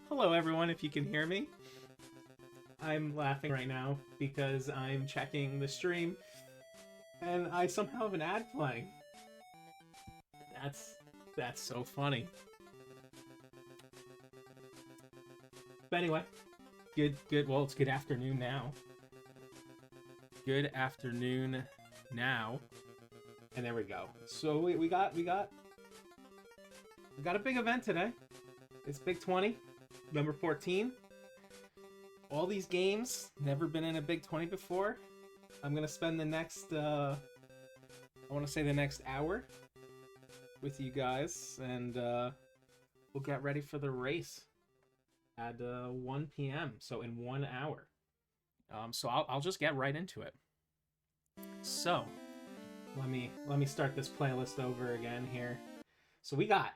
Hello everyone, if you can hear me. I'm laughing right now because I'm checking the stream and I somehow have an ad playing. That's so funny. But anyway, well, it's good afternoon now. Good afternoon now. And there we go. So we got a big event today. It's Big 20, number 14. All these games, never been in a Big 20 before. I'm gonna spend the next, I want to say the next hour with you guys, and we'll get ready for the race at 1 p.m. So in 1 hour. So I'll just get right into it. So let me start this playlist over again here. So we got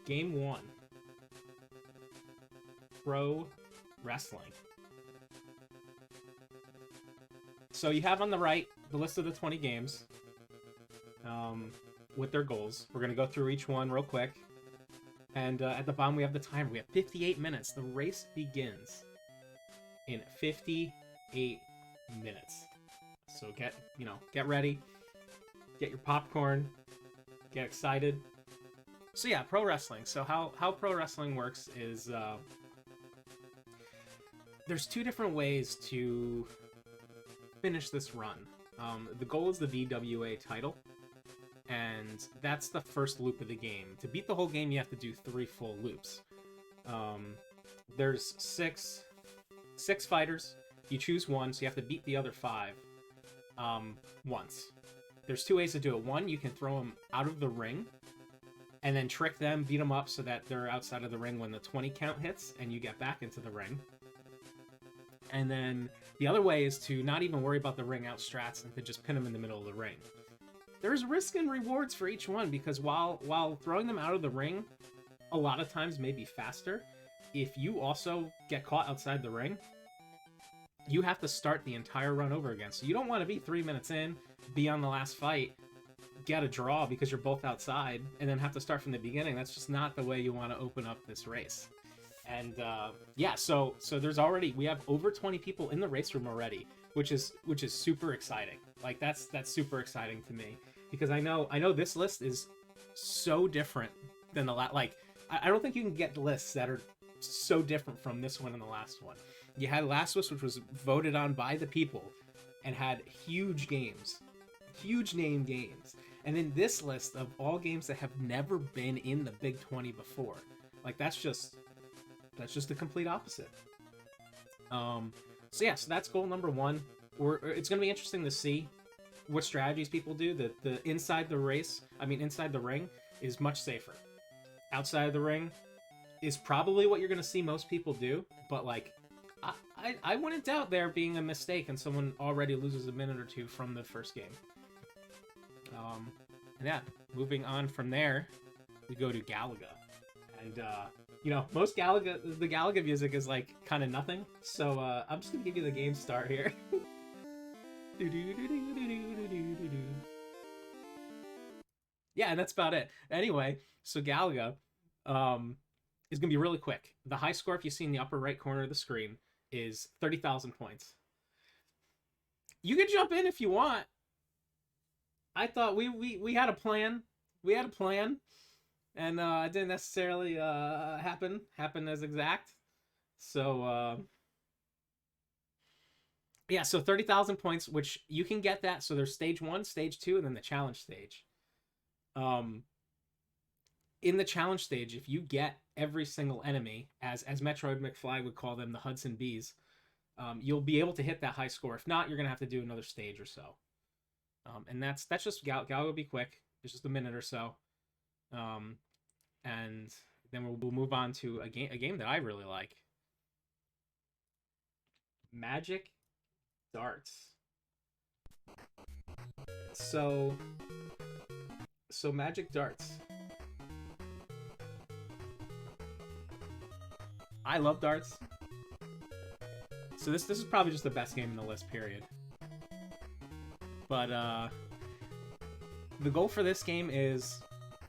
Game 1, Pro Wrestling. So you have on the right the list of the 20 games with their goals. We're going to go through each one real quick. And at the bottom we have the timer. We have 58 minutes. The race begins in 58 minutes. So get ready. Get your popcorn. Get excited. So yeah, pro wrestling. So how pro wrestling works is there's two different ways to finish this run. The goal is the VWA title, and that's the first loop of the game. To beat the whole game, you have to do 3 full loops. There's six fighters. You choose one, so you have to beat the other 5 once. There's 2 ways to do it. One, you can throw them out of the ring, and then trick them, beat them up so that they're outside of the ring when the 20 count hits, and you get back into the ring. And then the other way is to not even worry about the ring out strats and to just pin them in the middle of the ring. There's risk and rewards for each one, because while throwing them out of the ring a lot of times may be faster, if you also get caught outside the ring, you have to start the entire run over again. So you don't want to be 3 minutes in, be on the last fight, get a draw because you're both outside, and then have to start from the beginning. That's just not the way you want to open up this race. And yeah, so we have over 20 people in the race room already, which is super exciting. Like that's super exciting to me, because I know this list is so different than the last. Like I don't think you can get lists that are so different from this one and the last one. You had last list, which was voted on by the people and had huge games, huge name games, and then this list of all games that have never been in the Big 20 before. Like that's just the complete opposite. So yeah, so that's goal number 1. It's going to be interesting to see what strategies people do. The inside the ring is much safer. Outside of the ring is probably what you're going to see most people do, but like I wouldn't doubt there being a mistake and someone already loses a minute or 2 from the first game. And yeah, moving on from there, we go to Galaga. And most the Galaga music is like kind of nothing, so I'm just gonna give you the game start here. Yeah, and that's about it. Anyway, so Galaga is gonna be really quick. The high score, if you see in the upper right corner of the screen, is 30,000 points. You can jump in if you want. I thought we had a plan. We had a plan. And it didn't necessarily happen as exact. So yeah, so 30,000 points, which you can get that. So there's stage 1, stage 2, and then the challenge stage. In the challenge stage, if you get every single enemy, as Metroid McFly would call them, the Hudson Bees, you'll be able to hit that high score. If not, you're gonna have to do another stage or so. And that's just Galaga will be quick. It's just a minute or so. And then we'll move on to a game that I really like. Magic Darts. So Magic Darts. I love darts. So this is probably just the best game in the list, period. But the goal for this game is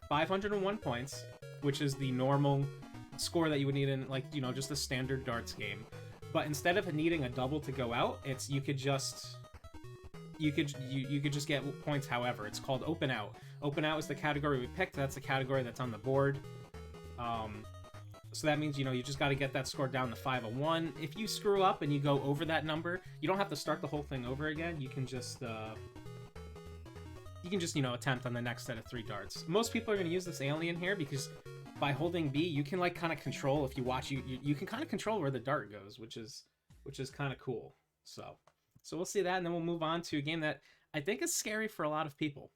501 points, which is the normal score that you would need in, like, you know, just a standard darts game. But instead of needing a double to go out, it's you could just get points however. It's called open out. Open out is the category we picked. That's the category that's on the board. So that means, you know, you just got to get that score down to 501. If you screw up and you go over that number, you don't have to start the whole thing over again. You can just you know, attempt on the next set of 3 darts. Most people are going to use this alien here because by holding B, you can, like, kind of control, if you watch, you can kind of control where the dart goes, which is kind of cool. So we'll see that, and then we'll move on to a game that I think is scary for a lot of people.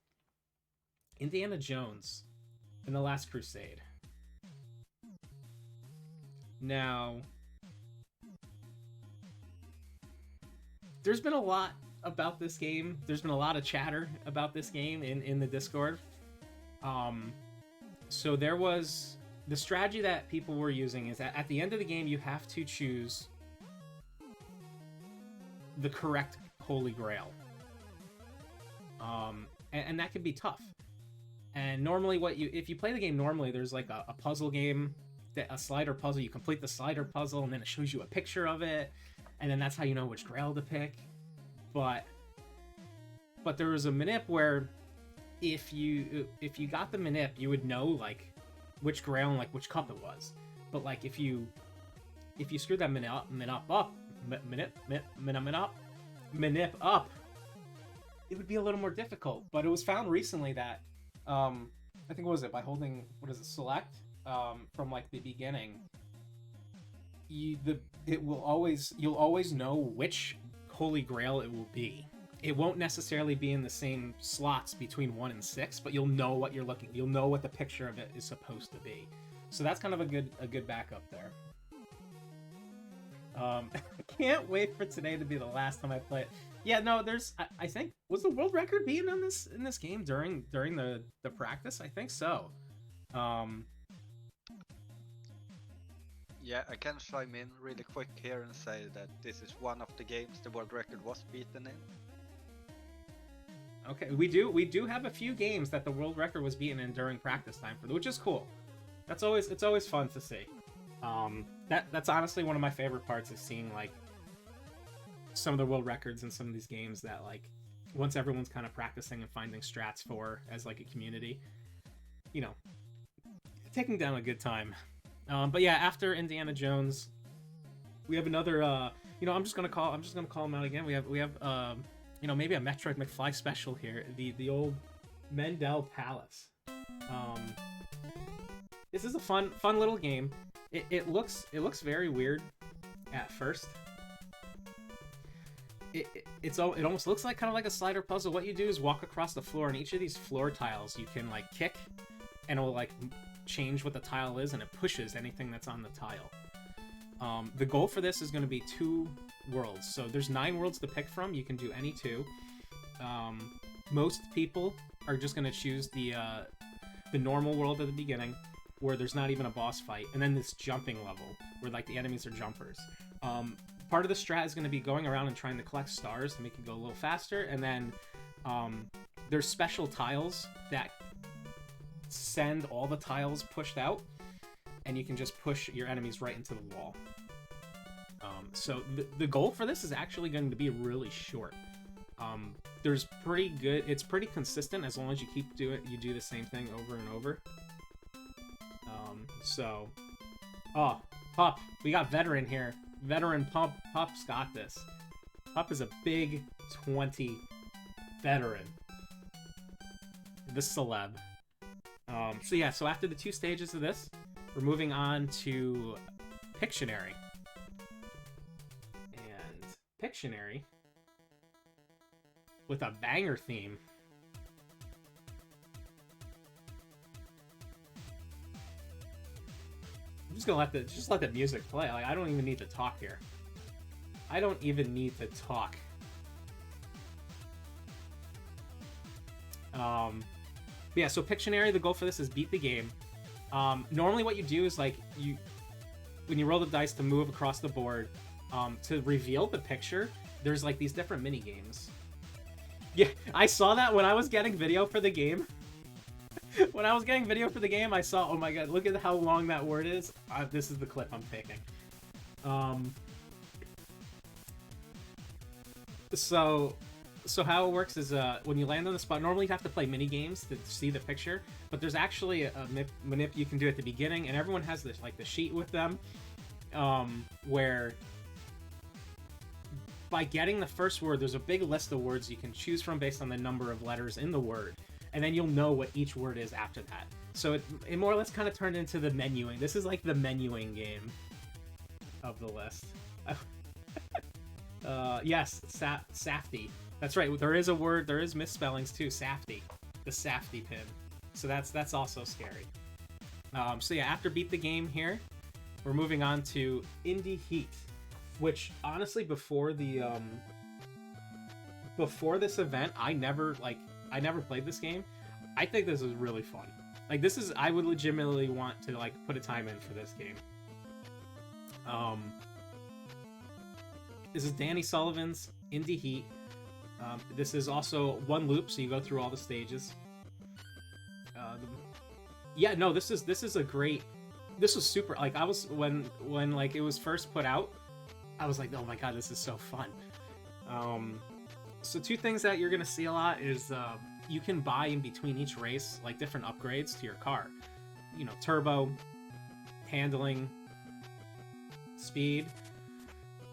Indiana Jones and the Last Crusade. Now, there's been a lot about this game. There's been a lot of chatter about this game in the Discord. So there was the strategy that people were using is that at the end of the game, you have to choose the correct Holy Grail. And that can be tough. And normally if you play the game normally, there's like a puzzle game, a slider puzzle. You complete the slider puzzle and then it shows you a picture of it. And then that's how you know which Grail to pick. But there was a manip where if you got the manip, you would know, like, which Grail and, like, which cup it was. But, like, if you screwed that manip up, it would be a little more difficult. But it was found recently that I think, what was it, by holding, select from, like, the beginning, you'll always know which Holy Grail it will be. It won't necessarily be in the same slots between 1 and 6, but you'll know what you're looking. You'll know what the picture of it is supposed to be. So that's kind of a good backup there. I can't wait for today to be the last time I play it. Yeah, no, I think, was the world record being in this game during the practice? I think so. Yeah, I can chime in really quick here and say that this is one of the games the world record was beaten in. Okay, we do have a few games that the world record was beaten in during practice time which is cool. It's always fun to see. That's honestly one of my favorite parts, is seeing, like, some of the world records in some of these games that, like, once everyone's kind of practicing and finding strats for as, like, a community, you know, taking down a good time. But yeah, after Indiana Jones, we have another. You know, I'm just gonna call him out again. We have you know, maybe a Metroid McFly special here. The old Mendel Palace. This is a fun little game. It looks very weird at first. It almost looks like kind of like a slider puzzle. What you do is walk across the floor, and each of these floor tiles you can, like, kick, and it will, like, change what the tile is, and it pushes anything that's on the tile. The goal for this is going to be 2 worlds. So there's 9 worlds to pick from. You can do any 2. Most people are just going to choose the normal world at the beginning, where there's not even a boss fight, and then this jumping level where, like, the enemies are jumpers. Part of the strat is going to be going around and trying to collect stars to make it go a little faster, and then there's special tiles that send all the tiles pushed out, and you can just push your enemies right into the wall. So the goal for this is actually going to be really short. It's pretty consistent as long as you do the same thing over and over. Pup, we got Veteran here. Veteran Pup's got this. Pup is a big 20 veteran. The celeb. So after the 2 stages of this, we're moving on to Pictionary. And Pictionary, with a banger theme. I'm just gonna let the music play. Like, I don't even need to talk here. I don't even need to talk. Yeah, so Pictionary, the goal for this is beat the game. Normally what you do is, like, when you roll the dice to move across the board, to reveal the picture, there's, like, these different mini games. Yeah, I saw that when I was getting video for the game. When I was getting video for the game, I saw, oh my god, look at how long that word is. This is the clip I'm taking. So how it works is when you land on the spot, normally you have to play mini games to see the picture, but there's actually a manip you can do at the beginning, and everyone has this like the sheet with them, where by getting the first word, there's a big list of words you can choose from based on the number of letters in the word, and then you'll know what each word is after that. So it more or less kind of turned into the menuing. This is like the menuing game of the list. Yes, Safety. That's right. There is a word. There is misspellings too. Safety, the Safety pin. So that's also scary. So yeah, after beat the game here, we're moving on to Indie Heat, which honestly before this event, I never played this game. I think this is really fun. Like I would legitimately want to like put a time in for this game. This is Danny Sullivan's Indie Heat. This is also one loop, so you go through all the stages. Yeah, no, this is a great. This was super. Like I was when like it was first put out, I was like, oh my god, this is so fun. So two things that you're gonna see a lot is you can buy in between each race like different upgrades to your car. You know, turbo, handling, speed,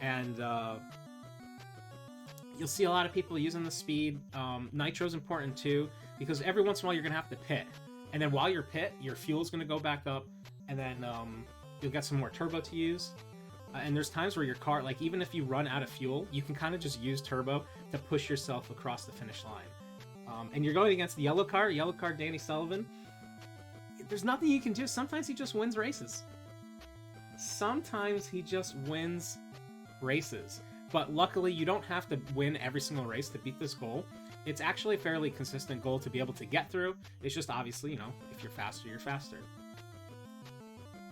and you'll see a lot of people using the speed. Nitro's important too, because every once in a while you're gonna have to pit, and then while you're pit, your fuel's gonna go back up, and then you'll get some more turbo to use. And there's times where your car, like even if you run out of fuel, you can kind of just use turbo to push yourself across the finish line. And you're going against the yellow car Danny Sullivan. There's nothing you can do. Sometimes he just wins races. But luckily, you don't have to win every single race to beat this goal. It's actually a fairly consistent goal to be able to get through. It's just obviously, you know, if you're faster, you're faster.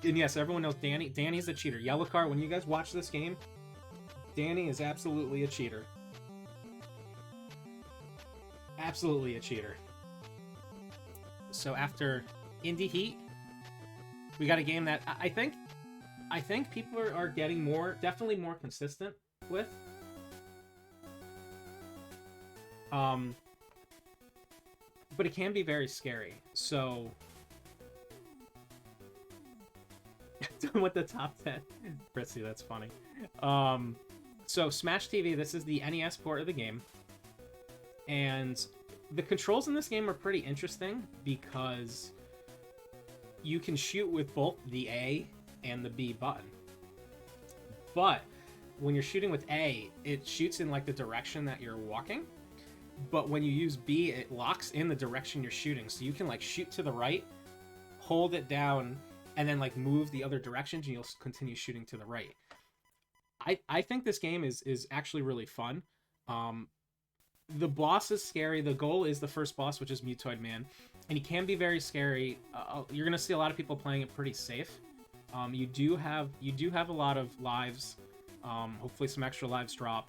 And yes, everyone knows Danny's a cheater. Yellow car, when you guys watch this game, Danny is absolutely a cheater. Absolutely a cheater. So after Indie Heat, we got a game that I think people are getting definitely more consistent with. But it can be very scary. So with the top 10. Fritzy, that's funny. So Smash TV, this is the NES port of the game. And the controls in this game are pretty interesting because you can shoot with both the A and the B button. But when you're shooting with A, it shoots in like the direction that you're walking. But when you use B, it locks in the direction you're shooting. So you can like shoot to the right, hold it down, and then like move the other directions, and you'll continue shooting to the right. I think this game is actually really fun. The boss is scary. The goal is the first boss, which is Mutoid Man, and he can be very scary. You're gonna see a lot of people playing it pretty safe. You do have a lot of lives. Hopefully some extra lives drop.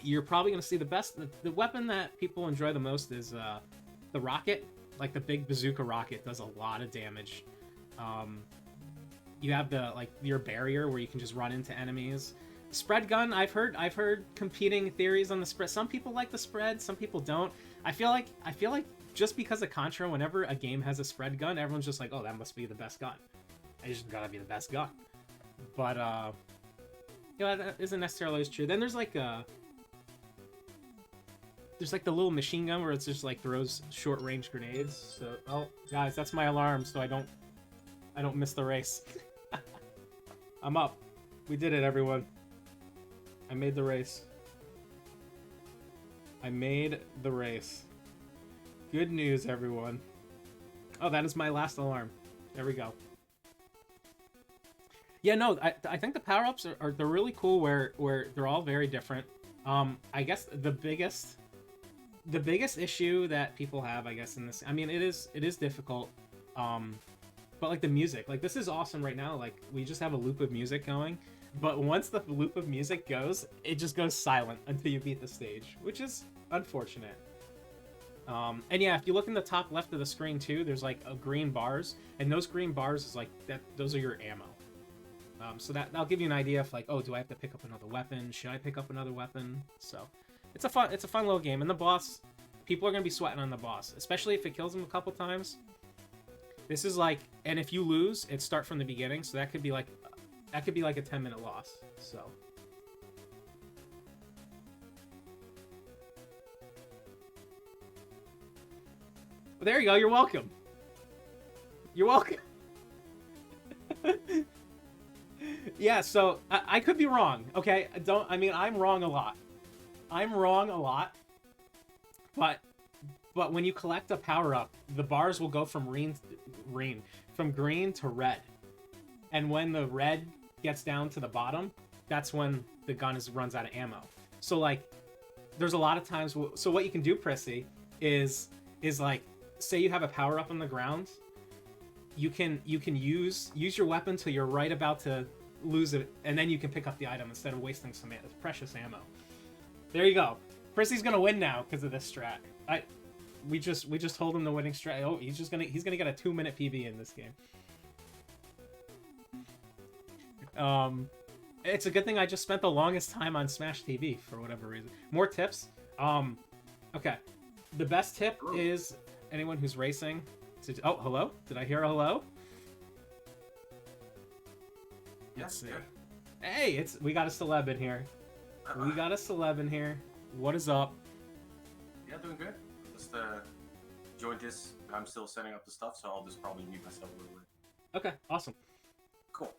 You're probably gonna see the weapon that people enjoy the most is the rocket. Like the big bazooka rocket does a lot of damage. You have your barrier where you can just run into enemies. Spread gun, I've heard competing theories on the spread. Some people like the spread, some people don't. I feel like just because of Contra, whenever a game has a spread gun, everyone's just like, oh, that must be the best gun. It just gotta be the best gun. But you know, that isn't necessarily always true. Then there's like the little machine gun where it's just like throws short range grenades. So, oh guys, that's my alarm, so I don't miss the race. I'm up. We did it, everyone. I made the race. I made the race. Good news, everyone. Oh, that is my last alarm. There we go. Yeah, no, I think the power-ups they're really cool where they're all very different. I guess the biggest issue that people have, I guess, in this, I mean, it is difficult. But like the music, like this is awesome right now. Like we just have a loop of music going, but once the loop of music goes, it just goes silent until you beat the stage, which is unfortunate. And yeah, if you look in the top left of the screen too, there's like green bars, and those green bars is like that. Those are your ammo. So that'll give you an idea of like, oh, do I have to pick up another weapon? Should I pick up another weapon? So it's a fun little game. And the boss, people are gonna be sweating on the boss, especially if it kills them a couple times. This is like, and if you lose, it start from the beginning, so that could be like a 10-minute loss. So. Well, there you go. You're welcome. You're welcome. Yeah, so I could be wrong. Okay, I'm wrong a lot. I'm wrong a lot. But when you collect a power up, the bars will go from green to red. And when the red gets down to the bottom, that's when the gun runs out of ammo. So like, there's a lot of times. So what you can do, Prissy, is like, say you have a power up on the ground, you can use your weapon till you're right about to lose it, and then you can pick up the item instead of wasting some precious ammo. There you go. Prissy's gonna win now because of this strat. We just told him the winning strat. Oh, he's gonna get a 2-minute PB in this game. It's a good thing I just spent the longest time on Smash TV for whatever reason. More tips. Okay. The best tip is anyone who's racing. Oh, hello? Did I hear a hello? Let's see. Good. Hey, we got a celeb in here. We got a celeb in here. What is up? Yeah, doing good. Just joined this. I'm still setting up the stuff, so I'll just probably mute myself a little bit. Okay, awesome. Cool.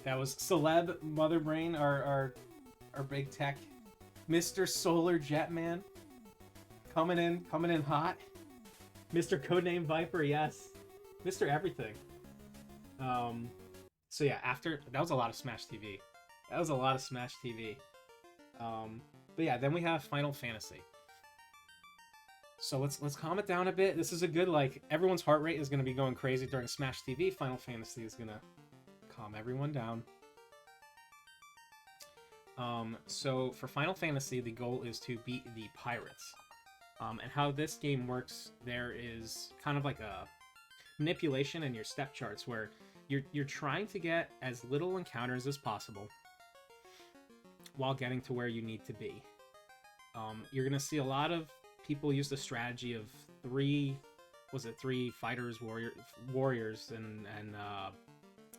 That was Celeb Motherbrain, our big tech, Mr. Solar Jetman, coming in hot. Mr. Codename Viper, yes. Mr. Everything. So yeah, that was a lot of Smash TV. But yeah, then we have Final Fantasy. So let's calm it down a bit. This is a good, like, everyone's heart rate is going to be going crazy during Smash TV. Final Fantasy is going to calm everyone down. So for Final Fantasy, the goal is to beat the pirates. And how this game works, there is kind of like a manipulation in your step charts where you're trying to get as little encounters as possible while getting to where you need to be. You're gonna see a lot of people use the strategy of three fighters, warriors, and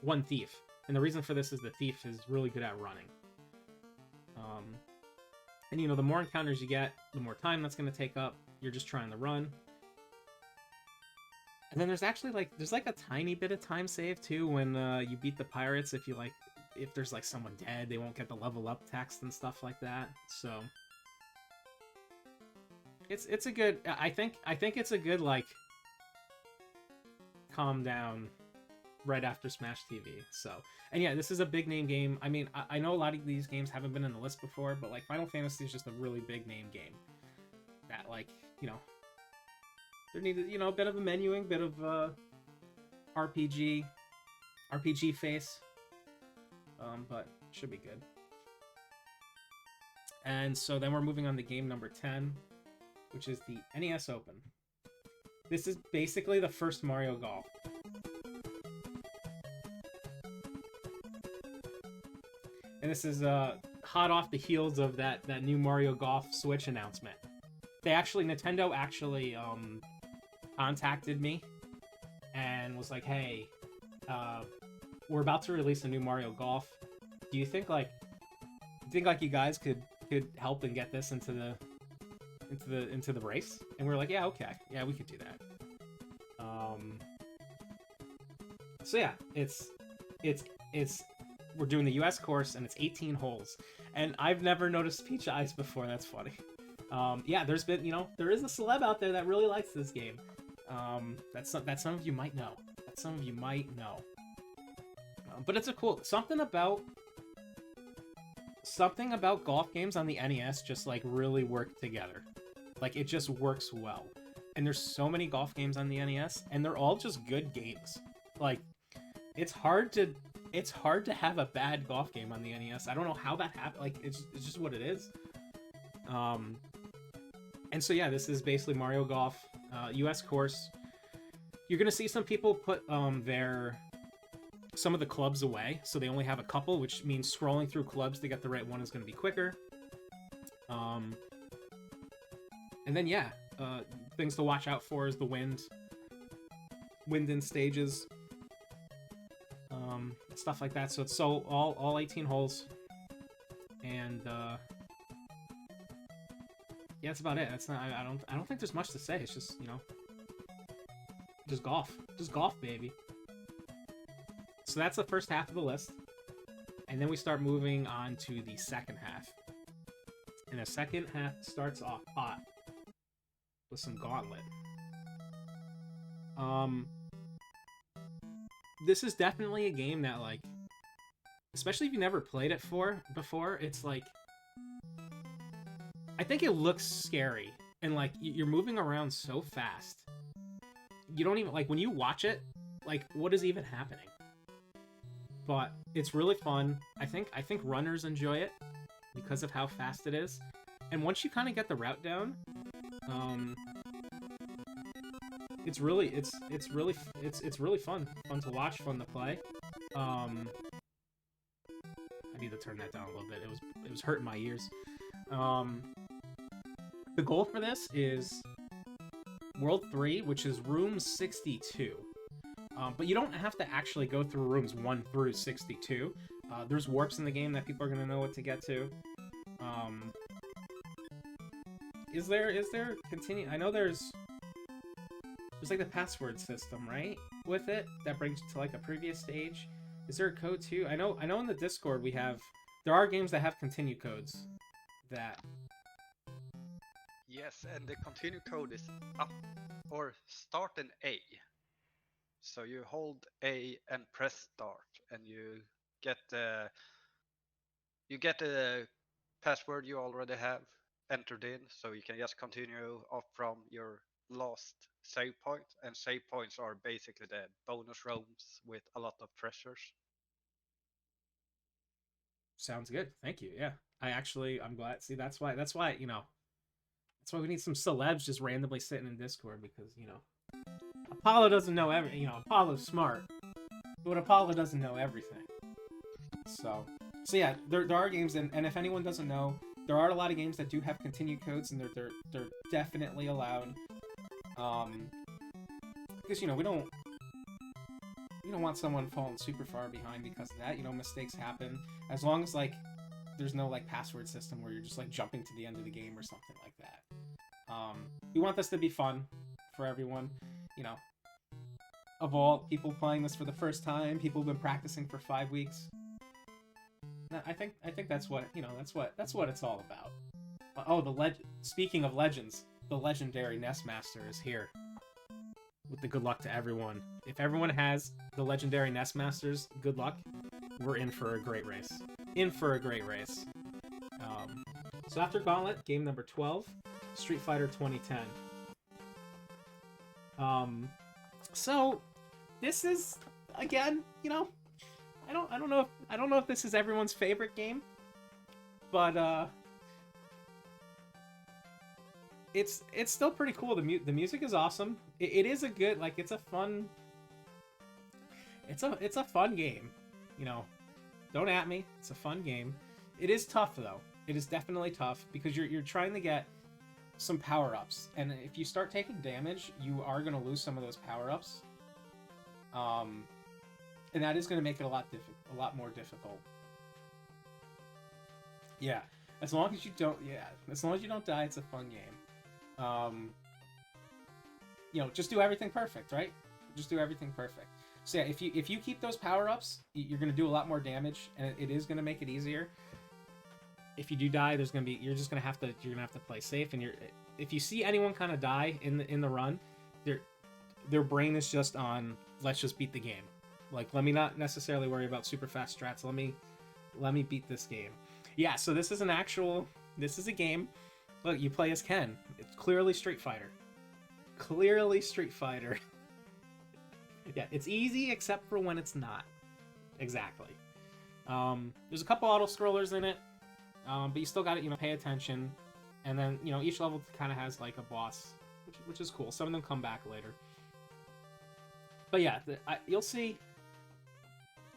one thief. And the reason for this is the thief is really good at running. And you know, the more encounters you get, the more time that's gonna take up. You're just trying to run. And then there's actually there's a tiny bit of time save too when you beat the pirates. If there's like someone dead, they won't get the level up text and stuff like that. So it's a good. I think it's a good like calm down right after Smash TV. So, and yeah, this is a big name game. I mean, I know a lot of these games haven't been in the list before, but like Final Fantasy is just a really big name game that, like, you know, there needed, you know, a bit of a menuing, bit of RPG face, but should be good. And so then we're moving on to game number 10, which is the NES Open. This is basically the first Mario Golf. And this is hot off the heels of that new Mario Golf Switch announcement. Nintendo actually contacted me and was like, "Hey, we're about to release a new Mario Golf. Do you think you guys could help and get this into the race?" And we're like, "Yeah, okay, yeah, we could do that." So yeah, it's we're doing the US course, and it's 18 holes. And I've never noticed Peach Eyes before. That's funny. Yeah, there is a celeb out there that really likes this game. That some of you might know. But it's a cool something about golf games on the NES just like really work together. Like, it just works well. And there's so many golf games on the NES, and they're all just good games. Like, it's hard to have a bad golf game on the NES. I don't know how that happened. Like, it's just what it is. And so yeah, this is basically Mario Golf, US course. You're gonna see some people put some of the clubs away, so they only have a couple, which means scrolling through clubs to get the right one is gonna be quicker. And then yeah, things to watch out for is the wind in stages, stuff like that. So it's all 18 holes, and yeah, that's about it. That's not. I don't think there's much to say. It's just, you know, just golf, baby. So that's the first half of the list, and then we start moving on to the second half. And the second half starts off hot with some Gauntlet. This is definitely a game that, like, especially if you never played it before, it's like, I think it looks scary, and like you're moving around so fast. You don't even, like, when you watch it, like, what is even happening? But it's really fun. I think runners enjoy it because of how fast it is. And once you kind of get the route down, it's really fun to watch, fun to play. I need to turn that down a little bit. It was hurting my ears. The goal for this is World 3, which is room 62. But you don't have to actually go through rooms 1 through 62. There's warps in the game that people are going to know what to get to. Is there continue? I know there's like the password system, right? With it that brings you to like a previous stage. Is there a code too? I know in the Discord there are games that have continue codes that. Yes, and the continue code is up or start an A. So you hold A and press start, and you get the password you already have entered in, so you can just continue off from your last save point. And save points are basically the bonus rooms with a lot of treasures. Sounds good. Thank you. Yeah, I'm glad. See, that's why you know. That's why we need some celebs just randomly sitting in Discord, because, you know, Apollo doesn't know everything. You know, Apollo's smart, but Apollo doesn't know everything. So yeah, there are games, and if anyone doesn't know, there are a lot of games that do have continue codes, and they're definitely allowed. Because, you know, we don't want someone falling super far behind because of that. You know, mistakes happen. As long as, like, there's no, like, password system where you're just, like, jumping to the end of the game or something like that. We want this to be fun for everyone, you know. Of all people playing this for the first time, people who've been practicing for 5 weeks. I think that's what, you know, that's what it's all about. Oh, speaking of legends, the legendary Nestmaster is here. With the good luck to everyone. If everyone has the legendary Nestmasters, good luck. We're in for a great race. So after Gauntlet, game number 12, Street Fighter 2010. So this is, again, you know, I don't know if this is everyone's favorite game, but it's still pretty cool. The music is awesome. It is a good, like, it's a fun game, you know. Don't at me. It's a fun game. It is tough though. It is definitely tough because you're trying to get some power-ups, and if you start taking damage, you are going to lose some of those power-ups. And that is going to make it a lot more difficult. Yeah, as long as you don't die, it's a fun game. You know, just do everything perfect, right? Just do everything perfect. So yeah, if you keep those power-ups, you're going to do a lot more damage, and it is going to make it easier. If you do die, you're just going to have to play safe, and if you see anyone kind of die in the run, their brain is just on, let's just beat the game. Like, let me not necessarily worry about super fast strats. Let me beat this game. Yeah, so this is a game. Look, you play as Ken. It's clearly Street Fighter. Yeah, it's easy except for when it's not. Exactly. There's a couple auto scrollers in it, but you still got to, you know, pay attention. And then, you know, each level kind of has like a boss, which is cool. Some of them come back later. But yeah, you'll see.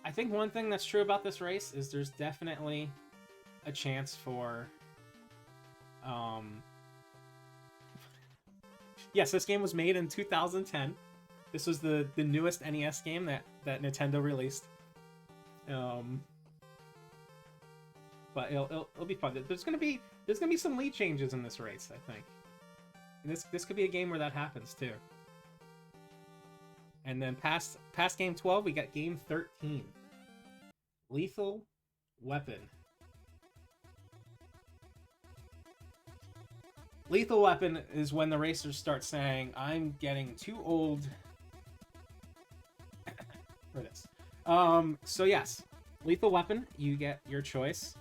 I think one thing that's true about this race is there's definitely a chance for... Yes, this game was made in 2010. This was the newest NES game that Nintendo released. But it'll be fun. There's gonna be some lead changes in this race, I think. And this could be a game where that happens too. And then past game 12, we got game 13. Lethal Weapon. Lethal Weapon is when the racers start saying, "I'm getting too old for this." So yes, Lethal Weapon, you get your choice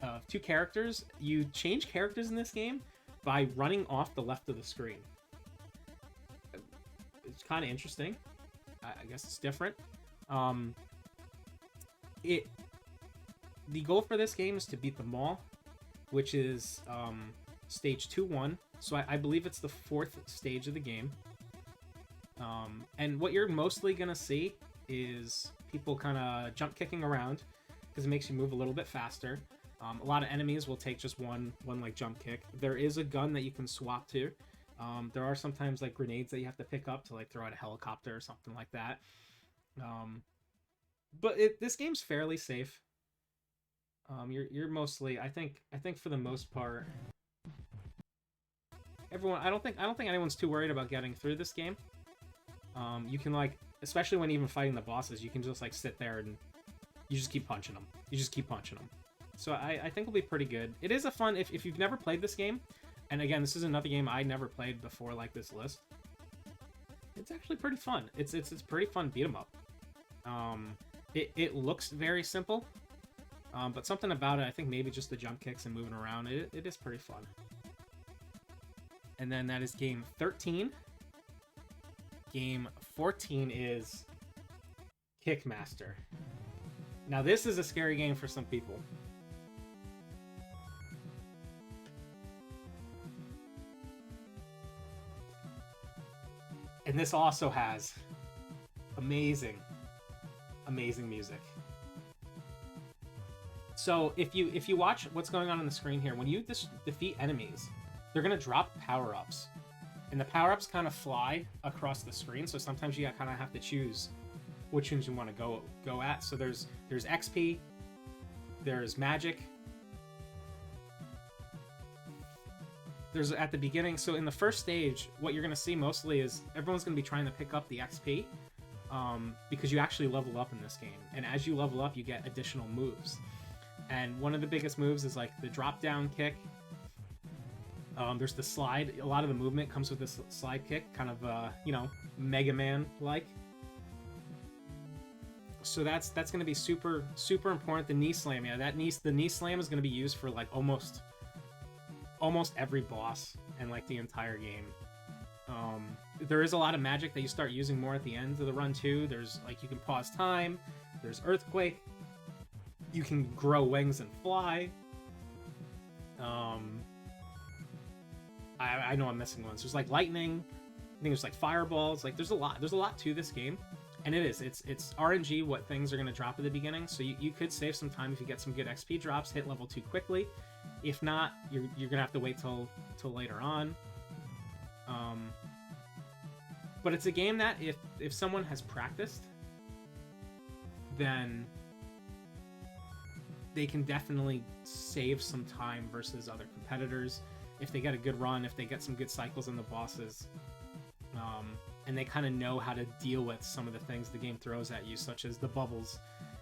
of 2 characters. You change characters in this game by running off the left of the screen. It's kind of interesting. I guess it's different. The goal for this game is to beat them all, which is stage 2-1. So I believe it's the 4th stage of the game. And what you're mostly gonna see is people kind of jump kicking around because it makes you move a little bit faster. A lot of enemies will take just one like jump kick. There is a gun that you can swap to. There are sometimes like grenades that you have to pick up to like throw at a helicopter or something like that. But this game's fairly safe. You're mostly, I think for the most part, everyone. I don't think anyone's too worried about getting through this game. You can like, especially when even fighting the bosses, you can just like sit there and you just keep punching them. So I think it'll be pretty good. It is a fun, if you've never played this game, and again, this is another game I never played before like this list. It's actually pretty fun. It's pretty fun beat 'em up. It looks very simple, but something about it, I think maybe just the jump kicks and moving around, it is pretty fun. And then that is game 13. Game 14 is Kickmaster. Now this is a scary game for some people. And this also has amazing music. So if you watch what's going on the screen here, when you defeat enemies, they're gonna drop power-ups, and the power-ups kind of fly across the screen. So sometimes you kind of have to choose which ones you want to go at. So there's XP, there's magic. There's at the beginning, so in the first stage, what you're going to see mostly is everyone's going to be trying to pick up the XP, because you actually level up in this game. And as you level up, you get additional moves. And one of the biggest moves is like the drop-down kick. There's the slide. A lot of the movement comes with this slide kick, kind of, Mega Man-like. So that's going to be super, super important. The knee slam, yeah, the knee slam is going to be used for like almost every boss and like the entire game. There is a lot of magic that you start using more at the end of the run too. There's like, you can pause time, there's earthquake, you can grow wings and fly. I know I'm missing ones. There's like lightning, I think there's like fireballs, like there's a lot to this game. And it's RNG what things are going to drop at the beginning, so you could save some time if you get some good XP drops, hit level 2 quickly. If not, you're going to have to wait till later on. But it's a game that if someone has practiced, then they can definitely save some time versus other competitors. If they get a good run, if they get some good cycles on the bosses, and they kind of know how to deal with some of the things the game throws at you, such as the bubbles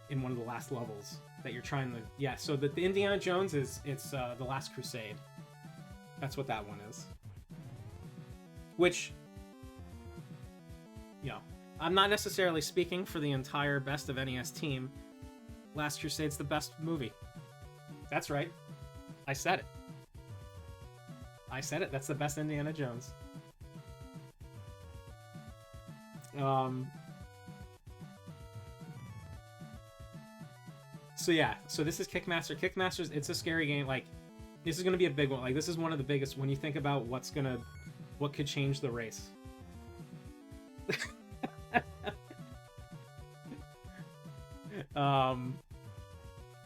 in one of the last levels that you're trying to... Yeah, so the Indiana Jones it's The Last Crusade. That's what that one is. Which, I'm not necessarily speaking for the entire Best of NES team. Last Crusade's the best movie. That's right. I said it. That's the best Indiana Jones. So yeah, so this is Kickmaster. Kickmaster's, it's a scary game. Like, This is going to be a big one. Like, this is one of the biggest when you think about what could change the race.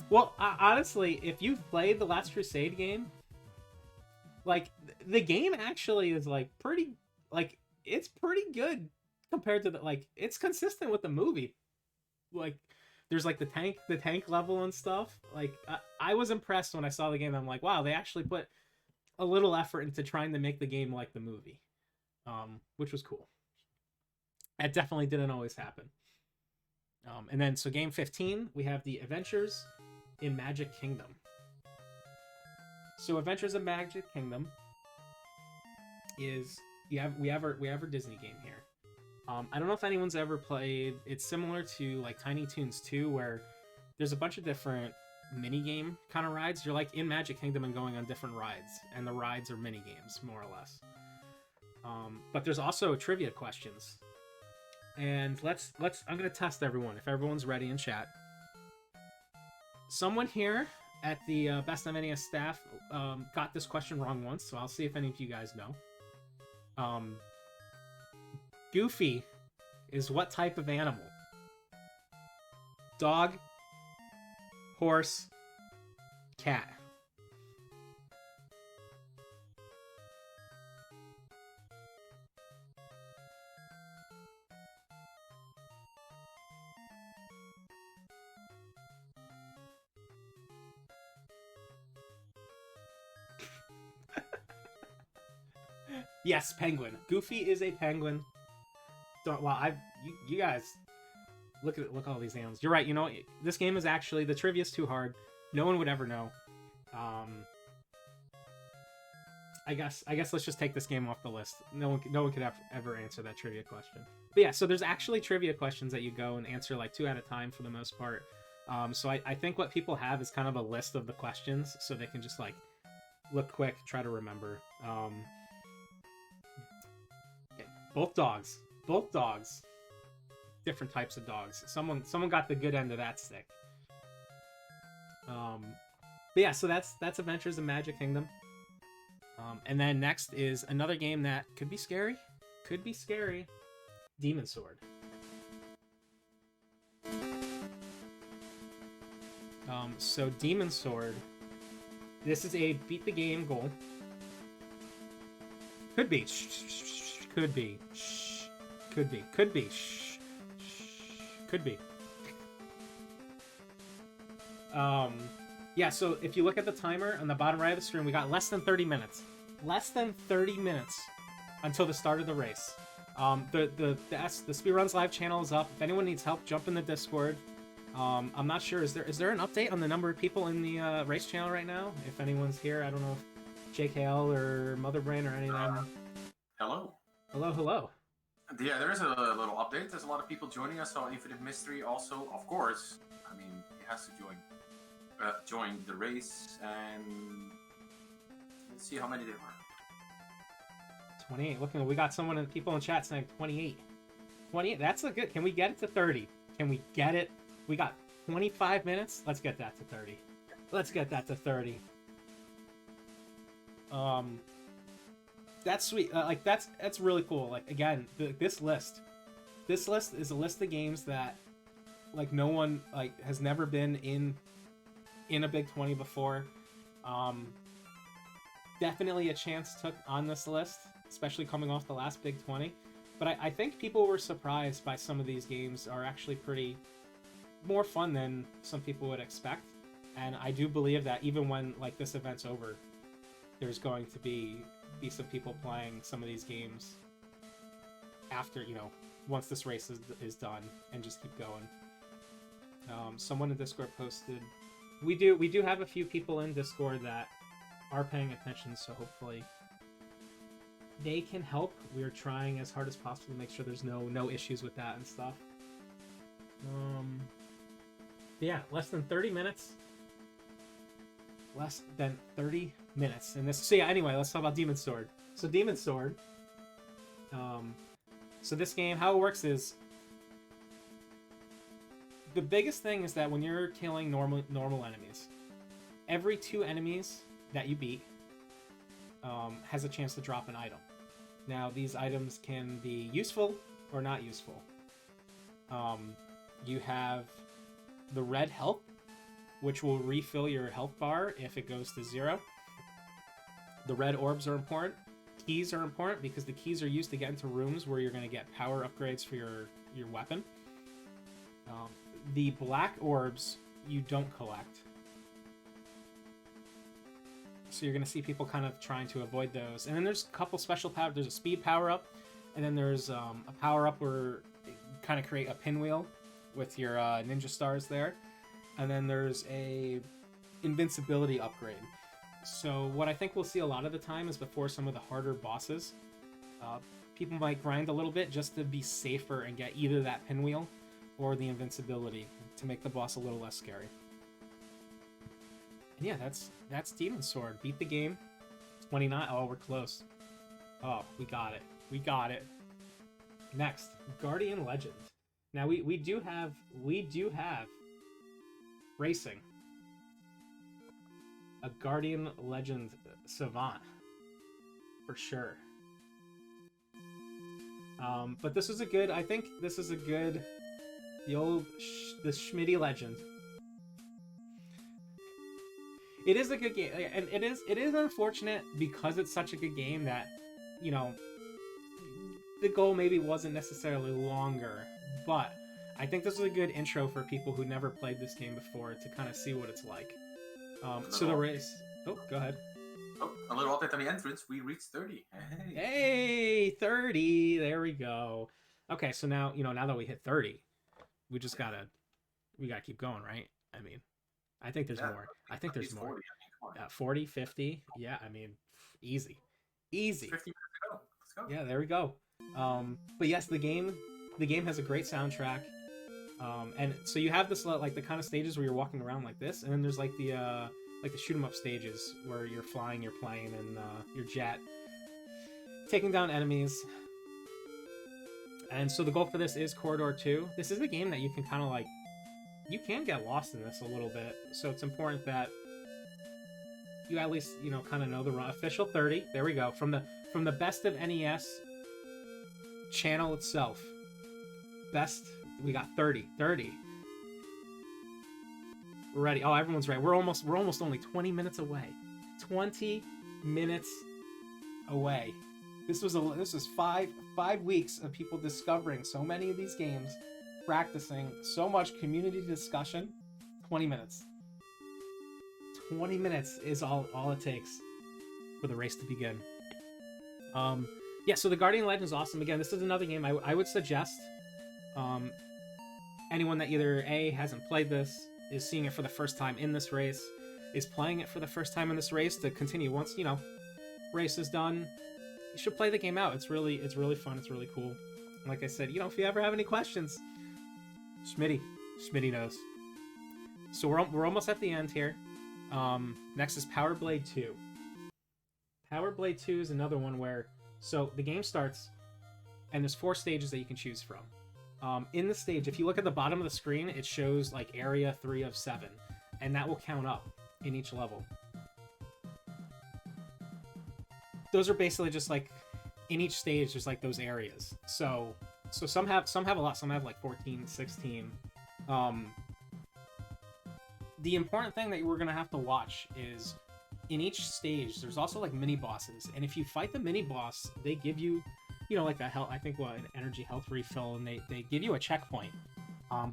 Well, honestly, if you've played the Last Crusade game, like, the game actually is, like, pretty, like, it's pretty good compared to the, like, it's consistent with the movie. Like, there's, like, the tank level and stuff. Like, I was impressed when I saw the game. I'm like, wow, they actually put a little effort into trying to make the game like the movie, which was cool. That definitely didn't always happen. And then, so game 15, we have the Adventures in Magic Kingdom. So Adventures in Magic Kingdom is we have our Disney game here. I don't know if anyone's ever played. It's similar to like Tiny Toons 2, where there's a bunch of different mini game kind of rides. You're like in Magic Kingdom and going on different rides, and the rides are mini games more or less. But there's also trivia questions, and I'm gonna test everyone if everyone's ready in chat. Someone here at the Best of NES staff got this question wrong once, so I'll see if any of you guys know. Goofy is what type of animal? Dog, horse, cat. Yes, penguin. Goofy is a penguin. You guys look at all these animals. You're right. You know, this game is actually, the trivia's too hard. No one would ever know. I guess let's just take this game off the list. No one could ever answer that trivia question. But yeah, so there's actually trivia questions that you go and answer like 2 at a time for the most part. So I think what people have is kind of a list of the questions, so they can just like look quick, try to remember. Both dogs. Different types of dogs. Someone got the good end of that stick. But yeah, so that's Adventures in Magic Kingdom. And then next is another game that could be scary. Demon Sword. So Demon Sword. This is a beat the game goal. Could be. Could be. Yeah, so if you look at the timer on the bottom right of the screen, we got less than 30 minutes. Less than 30 minutes until the start of the race. The Speedruns Live channel is up. If anyone needs help, jump in the Discord. I'm not sure. Is there an update on the number of people in the race channel right now? If anyone's here, I don't know if JKL or Motherbrain or any of them. Hello. Hello. Yeah, there is a little update. There's a lot of people joining us on Infinite Mystery. Also, of course, I mean, he has to join the race, and let's see how many there are. 28. Looking, we got people in chat saying 28. 28. That's a good. Can we get it to 30? Can we get it? We got 25 minutes. Let's get that to 30. That's sweet. That's really cool. Like, again, this list is a list of games that like no one like has never been in a Big 20 before. Definitely a chance took on this list, especially coming off the last Big 20. But I think people were surprised by some of these games are actually pretty more fun than some people would expect. And I do believe that even when like this event's over, there's going to be some people playing some of these games after, once this race is done, and just keep going. Someone in Discord posted, we do have a few people in Discord that are paying attention, so hopefully they can help. We are trying as hard as possible to make sure there's no issues with that and stuff. Yeah, less than 30 minutes. Less than 30 minutes in this. So yeah, anyway, let's talk about Demon Sword. So Demon Sword. So this game, how it works is the biggest thing is that when you're killing normal enemies, every 2 enemies that you beat has a chance to drop an item. Now, these items can be useful or not useful. You have the red health, which will refill your health bar if it goes to 0. The red orbs are important. Keys are important because the keys are used to get into rooms where you're going to get power upgrades for your weapon. The black orbs you don't collect. So you're going to see people kind of trying to avoid those. And then there's a couple special power. There's a speed power-up, and then there's a power-up where you kind of create a pinwheel with your ninja stars there. And then there's a invincibility upgrade. So what I think we'll see a lot of the time is before some of the harder bosses, people might grind a little bit just to be safer and get either that pinwheel or the invincibility to make the boss a little less scary. And yeah, that's Demon's Sword. Beat the game. 29. Oh, we're close. Oh, we got it. We got it. Next, Guardian Legend. Now we do have racing. A Guardian Legend Savant, for sure. But this is a good. I think this is a good. The Schmitty Legend. It is a good game, and it is unfortunate because it's such a good game that, you know, the goal maybe wasn't necessarily longer, but I think this is a good intro for people who never played this game before to kind of see what it's like. So the race. Oh, go ahead. Oh, a little update on the entrance. We reached 30. Hey, 30. There we go. Okay, so now, you know, now that we hit 30, we gotta keep going, right? I mean, I think there's more. I think there's more. 40, 50. Yeah, I mean, easy. 50 minutes ago. Let's go. Yeah, there we go. But yes, the game has a great soundtrack. And so you have this like the kind of stages where you're walking around like this, and then there's like the shoot 'em up stages where you're flying your plane and your jet, taking down enemies. And so the goal for this is Corridor 2. This is a game that you can kind of like, you can get lost in this a little bit. So it's important that you at least, you know, kind of know the run. Official 30. There we go. From the Best of NES channel itself. Best. We got 30. 30. We're ready. Oh, everyone's ready. We're almost only 20 minutes away. 20 minutes away. This was 5 weeks of people discovering so many of these games, practicing so much community discussion. 20 minutes. 20 minutes is all it takes for the race to begin. Yeah, so the Guardian Legend is awesome. Again, this is another game I would suggest anyone that either A, hasn't played this, is seeing it for the first time in this race, is playing it for the first time in this race to continue. Once, you know, race is done, you should play the game out. It's really fun. It's really cool. And like I said, you know, if you ever have any questions, Schmitty knows. So we're almost at the end here. Next is Power Blade 2. Power Blade 2 is another one where, so the game starts, and there's 4 stages that you can choose from. In the stage, if you look at the bottom of the screen, it shows like area 3 of 7, and that will count up in each level. Those are basically just like, in each stage, there's like those areas. So some have a lot, some have like 14, 16. The important thing that we're gonna have to watch is in each stage, there's also like mini bosses, and if you fight the mini boss, they give you, you know, like a health, I think an energy health refill, and they give you a checkpoint.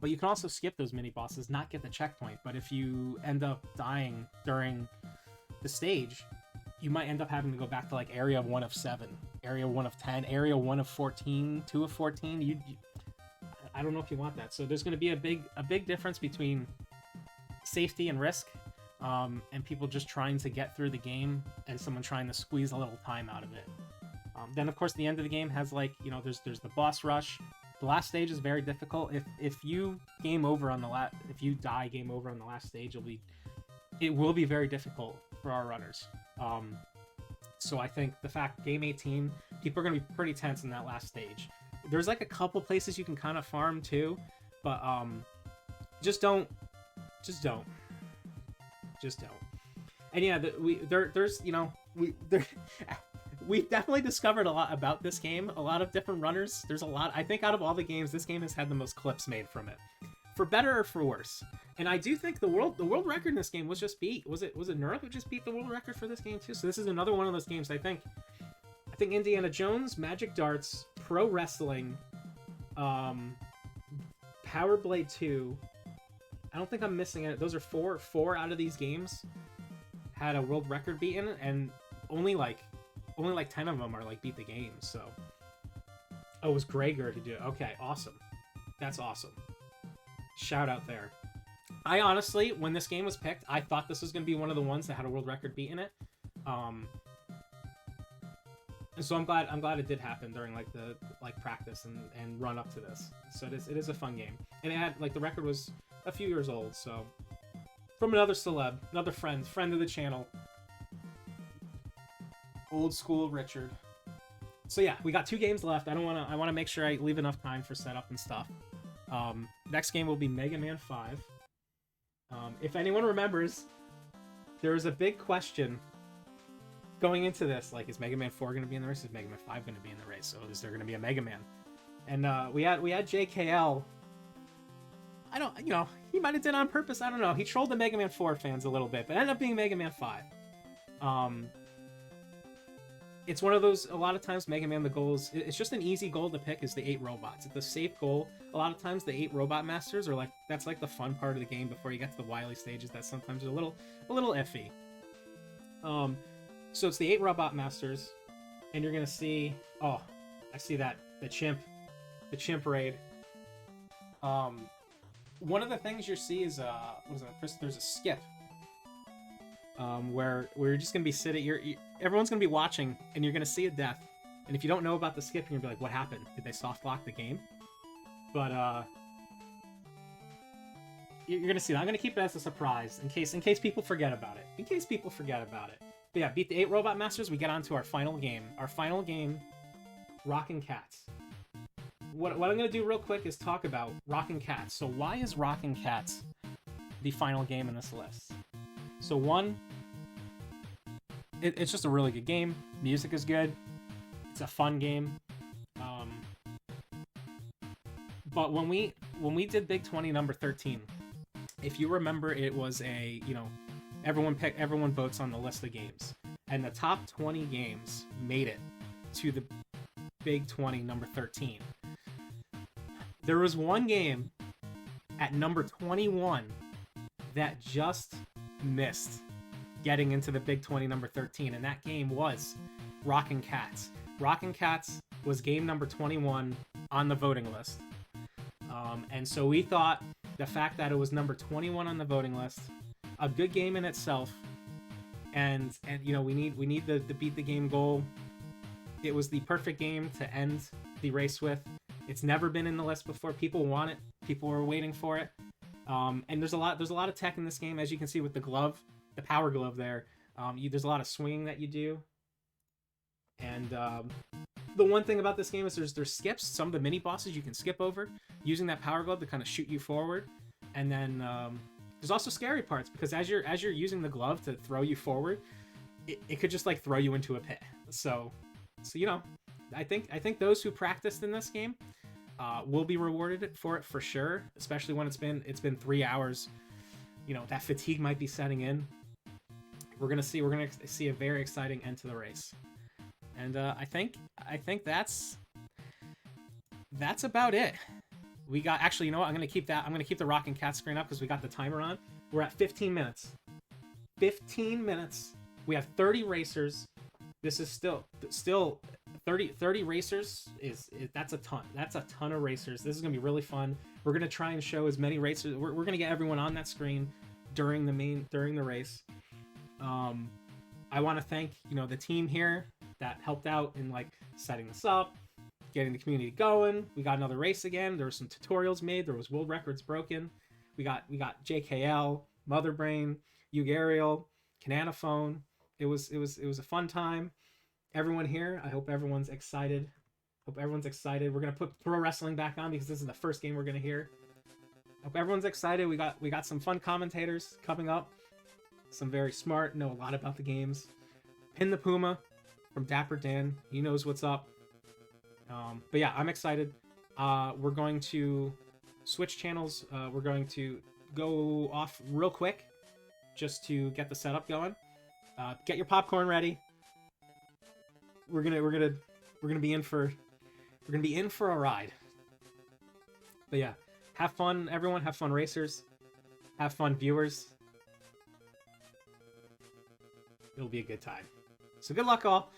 But you can also skip those mini bosses, not get the checkpoint. But if you end up dying during the stage, you might end up having to go back to like area 1 of 7, area 1 of 10, area 1 of 14, 2 of 14. I don't know if you want that. So there's going to be a big difference between safety and risk, and people just trying to get through the game, and someone trying to squeeze a little time out of it. Then of course the end of the game has, like, you know, there's the boss rush. The last stage is very difficult. If you game over on the if you die game over on the last stage, it will be very difficult for our runners. So I think the fact game 18, people are going to be pretty tense in that last stage. There's like a couple places you can kind of farm too, but just don't. And yeah, there's you know we've definitely discovered a lot about this game. A lot of different runners. There's a lot. I think out of all the games, this game has had the most clips made from it, for better or for worse. And I do think the world record in this game was just beat. Was it Nura who just beat the world record for this game too? So this is another one of those games. I think Indiana Jones, Magic Darts, Pro Wrestling, Power Blade 2. I don't think I'm missing it. Those are four out of these games had a world record beaten, and only like 10 of them are like beat the game. So it was Gregor to do it. Okay, awesome. That's awesome. Shout out there. I honestly, when this game was picked, I thought this was going to be one of the ones that had a world record beat in it. And so I'm glad it did happen during like the practice and run up to this. So it is a fun game. And it had like the record was a few years old, so from another celeb, another friend of the channel. Old school Richard. So yeah, we got 2 games left. I want to make sure I leave enough time for setup and stuff. Next game will be Mega Man 5. If anyone remembers, there was a big question going into this, like, is Mega Man 4 going to be in the race? Is Mega Man 5 going to be in the race? So is there going to be a Mega Man? And we had JKL. I don't, he might have done it on purpose. I don't know. He trolled the Mega Man 4 fans a little bit, but ended up being Mega Man 5. It's one of those, a lot of times Mega Man, the goals, it's just an easy goal to pick is the 8 robots. It's a safe goal. A lot of times the 8 robot masters are like, that's like the fun part of the game before you get to the wily stages that sometimes are a little iffy. So it's the 8 robot masters, and you're gonna see, oh, I see that, the chimp raid. One of the things you see is, what is that, Chris? There's a skip. Where you're just gonna be sitting, everyone's gonna be watching, and you're gonna see a death. And if you don't know about the skip, you're gonna be like, what happened? Did they soft lock the game? But you're gonna see that. I'm gonna keep it as a surprise in case people forget about it. But yeah, beat the 8 robot masters. We get on to our final game. Rockin' Cats. What I'm gonna do real quick is talk about Rockin' Cats. So why is Rockin' Cats the final game in this list? So one, it's just a really good game. Music is good. It's a fun game. But when we did Big 20 number 13, if you remember, it was a, everyone votes on the list of games, and the top 20 games made it to the Big 20 number 13. There was one game at number 21 that just missed getting into the Big 20 number 13, and that game was Rockin' Cats. Rockin' Cats was game number 21 on the voting list. And so we thought the fact that it was number 21 on the voting list, a good game in itself, and we need the beat the game goal. It was the perfect game to end the race with. It's never been in the list before. People want it. People are waiting for it. And there's a lot of tech in this game, as you can see with the glove, the power glove there. There's a lot of swinging that you do. And the one thing about this game is there's skips. Some of the mini bosses you can skip over using that power glove to kind of shoot you forward. And then there's also scary parts, because as you're using the glove to throw you forward, it could just like throw you into a pit. So I think those who practiced in this game will be rewarded for it for sure, especially when it's been 3 hours. That fatigue might be setting in. We're gonna see a very exciting end to the race, and I think that's about it. We got, actually, you know what? I'm gonna keep the Rockin' Cat screen up because we got the timer on. We're at 15 minutes. 15 minutes. We have 30 racers. This is still 30 racers that's a ton. That's a ton of racers. This is gonna be really fun. We're gonna try and show as many racers. We're gonna get everyone on that screen during the race. I want to thank the team here that helped out in like setting this up, getting the community going. We got another race again. There were some tutorials made. There was world records broken. We got JKL, Motherbrain, Ugariel, Cananophone. It was a fun time. Everyone here, I hope everyone's excited. We're gonna put Pro Wrestling back on because this is the first game we're gonna hear. Hope everyone's excited. We got some fun commentators coming up. some very smart, know a lot about the games. Pin the Puma from Dapper Dan. He knows what's up. But yeah, I'm excited. We're going to switch channels. We're going to go off real quick just to get the setup going. Get your popcorn ready. We're gonna be in for a ride. But yeah, have fun, everyone. Have fun, racers. Have fun, viewers. It'll be a good time. So good luck, all.